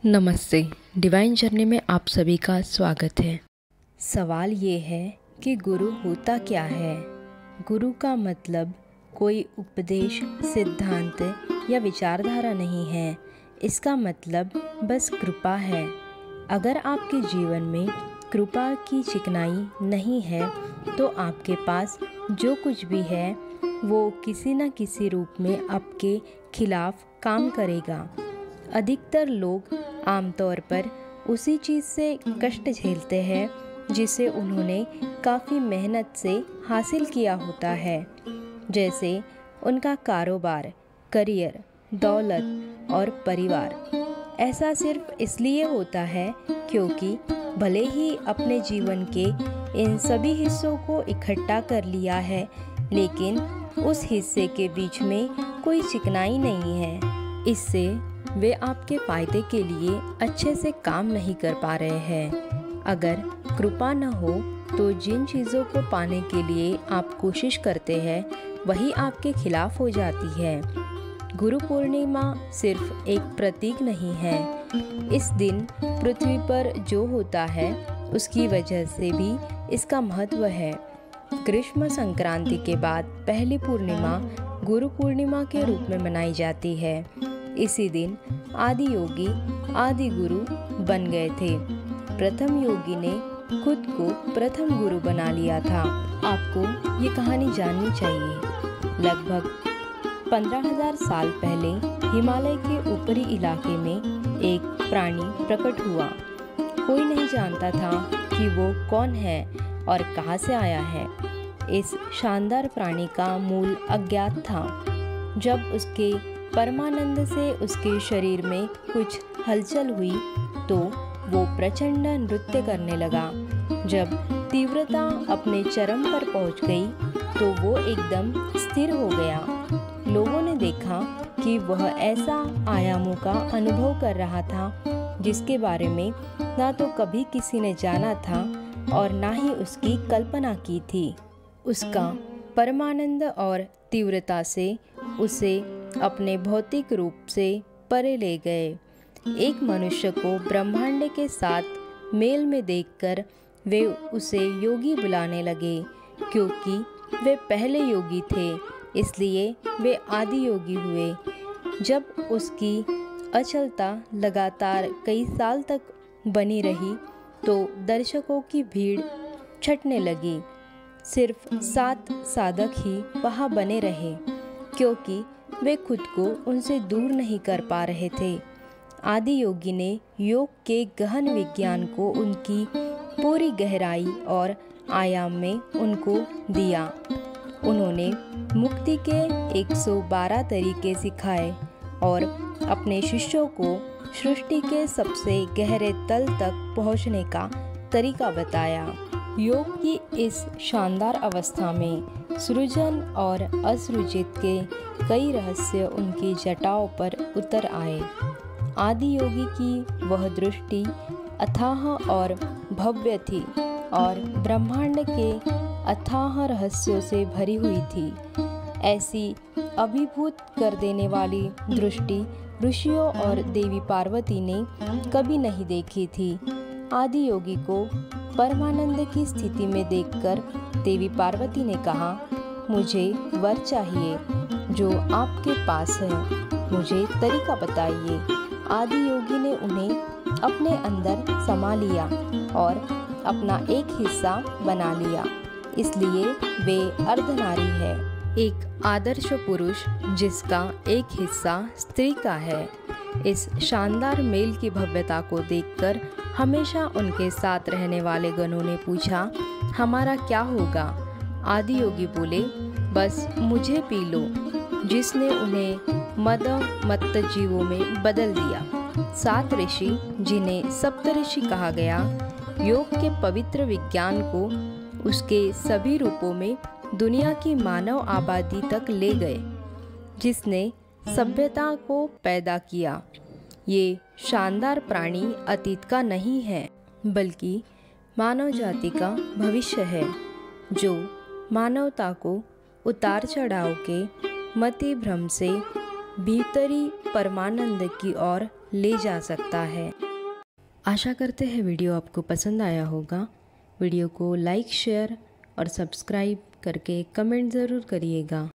नमस्ते। Divine journey में आप सभी का स्वागत है। सवाल ये है कि गुरु होता क्या है। गुरु का मतलब कोई उपदेश, सिद्धांत या विचारधारा नहीं है। इसका मतलब बस कृपा है। अगर आपके जीवन में कृपा की चिकनाई नहीं है तो आपके पास जो कुछ भी है वो किसी न किसी रूप में आपके खिलाफ काम करेगा। अधिकतर लोग आमतौर पर उसी चीज़ से कष्ट झेलते हैं जिसे उन्होंने काफ़ी मेहनत से हासिल किया होता है, जैसे उनका कारोबार, करियर, दौलत और परिवार। ऐसा सिर्फ इसलिए होता है क्योंकि भले ही अपने जीवन के इन सभी हिस्सों को इकट्ठा कर लिया है, लेकिन उस हिस्से के बीच में कोई चिकनाई नहीं है। इससे वे आपके फ़ायदे के लिए अच्छे से काम नहीं कर पा रहे हैं। अगर कृपा न हो तो जिन चीज़ों को पाने के लिए आप कोशिश करते हैं वही आपके खिलाफ हो जाती है। गुरु पूर्णिमा सिर्फ एक प्रतीक नहीं है। इस दिन पृथ्वी पर जो होता है उसकी वजह से भी इसका महत्व है। ग्रीष्म संक्रांति के बाद पहली पूर्णिमा गुरु पूर्णिमा के रूप में मनाई जाती है। इसी दिन आदि योगी आदि गुरु बन गए थे। प्रथम योगी ने खुद को प्रथम गुरु बना लिया था। आपको ये कहानी जाननी चाहिए। लगभग 15,000 साल पहले हिमालय के ऊपरी इलाके में एक प्राणी प्रकट हुआ। कोई नहीं जानता था कि वो कौन है और कहाँ से आया है। इस शानदार प्राणी का मूल अज्ञात था। जब उसके परमानंद से उसके शरीर में कुछ हलचल हुई तो वो प्रचंड नृत्य करने लगा। जब तीव्रता अपने चरम पर पहुंच गई तो वो एकदम स्थिर हो गया। लोगों ने देखा कि वह ऐसा आयामों का अनुभव कर रहा था जिसके बारे में ना तो कभी किसी ने जाना था और ना ही उसकी कल्पना की थी। उसका परमानंद और तीव्रता से उसे अपने भौतिक रूप से परे ले गए। एक मनुष्य को ब्रह्मांड के साथ मेल में देखकर वे उसे योगी बुलाने लगे। क्योंकि वे पहले योगी थे इसलिए वे आदि योगी हुए। जब उसकी अचलता लगातार कई साल तक बनी रही तो दर्शकों की भीड़ छटने लगी। सिर्फ 7 साधक ही वहाँ बने रहे क्योंकि वे खुद को उनसे दूर नहीं कर पा रहे थे। आदि योगी ने योग के गहन विज्ञान को उनकी पूरी गहराई और आयाम में उनको दिया। उन्होंने मुक्ति के 112 तरीके सिखाए और अपने शिष्यों को सृष्टि के सबसे गहरे तल तक पहुंचने का तरीका बताया। योग की इस शानदार अवस्था में सृजन और असृजित के कई रहस्य उनकी जटाओं पर उतर आए। आदि योगी की वह दृष्टि अथाह और भव्य थी और ब्रह्मांड के अथाह रहस्यों से भरी हुई थी। ऐसी अभिभूत कर देने वाली दृष्टि ऋषियों और देवी पार्वती ने कभी नहीं देखी थी। आदि योगी को परमानंद की स्थिति में देखकर देवी पार्वती ने कहा, मुझे वर चाहिए जो आपके पास है, मुझे तरीका बताइए। आदि योगी ने उन्हें अपने अंदर समा लिया और अपना एक हिस्सा बना लिया, इसलिए वे अर्धनारी है। एक आदर्श पुरुष जिसका एक हिस्सा स्त्री का है। इस शानदार मेल की भव्यता को देखकर हमेशा उनके साथ रहने वाले गणों ने पूछा, हमारा क्या होगा? आदि योगी बोले, बस मुझे पी लो। जिसने उन्हें मद मत्त जीवों में बदल दिया। 7 ऋषि, जिन्हें सप्तऋषि कहा गया, योग के पवित्र विज्ञान को उसके सभी रूपों में दुनिया की मानव आबादी तक ले गए, जिसने सभ्यता को पैदा किया। ये शानदार प्राणी अतीत का नहीं है बल्कि मानव जाति का भविष्य है, जो मानवता को उतार चढ़ाव के मति भ्रम से भीतरी परमानंद की ओर ले जा सकता है। आशा करते हैं वीडियो आपको पसंद आया होगा। वीडियो को लाइक, शेयर और सब्सक्राइब करके कमेंट ज़रूर करिएगा।